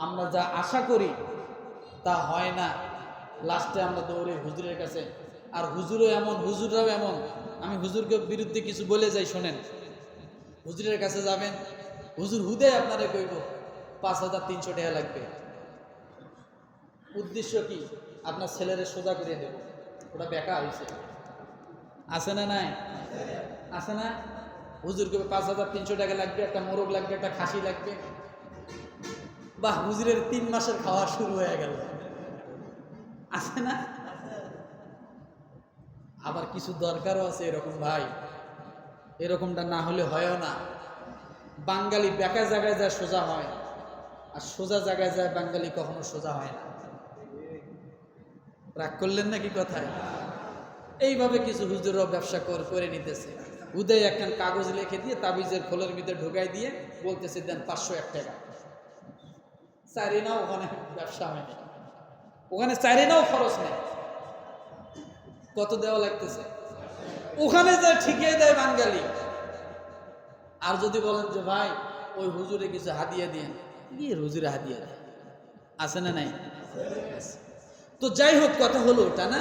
আমরা যা আশা করি তা হয় না। লাস্টে আমরা দৌড়ে হুজুরের কাছে, আর হুজুরও এমন, হুজুররাও এমন। আমি হুজুরকে বিরুদ্ধে কিছু বলে যাই, শোনেন। হুজুরের কাছে যাবেন, হুজুর হুদে আপনারে কইব ৫,৩০০ টাকা লাগবে। উদ্দেশ্য কি? আপনার ছেলেরে সোজা করে দেব, ওটা বেকা হয়েছে। আছে না নাই? আছে না? হুজুরকে ৫,৩০০ টাকা লাগবে, একটা মোরগ লাগবে, একটা খাসি লাগবে। বাহ, হুজুরের ৩ মাসের খাওয়া শুরু হয়ে গেল। আছে না? আবার কিছু দরকারও আছে এরকম ভাই, এরকমটা না হলে হয়ও না। বাঙালি বেকা জায়গায় যায় সোজা হয়, আর সোজা জায়গায় যায় বাঙালি কখনো সোজা হয় না। রাগ করলেন নাকি কথায়? এইভাবে কিছু হুজুরও ব্যবসা করে নিতেছে। উদয় একটা কাগজ লিখে দিয়ে তাবিজের খোলের ভিতরে ঢুকাই দিয়ে বলতেছে দেন ৫০১ টাকা। চাইরে নাও, ওখানে ব্যবসা হয়নি, ওখানে চাইরে নাও খরচ নেই। কত দেওয়া লাগতেছে? ওখানে যায় ঠিকই দেয় বাঙালি। আর যদি বলেন যে ভাই ওই হুজুরে কিছু হাদিয়া দিয়েন, গিয়ে হুজুরে হাদিয়া দেয়। আছে না নাই? তো যাই হোক, কথা হলো ওটা না।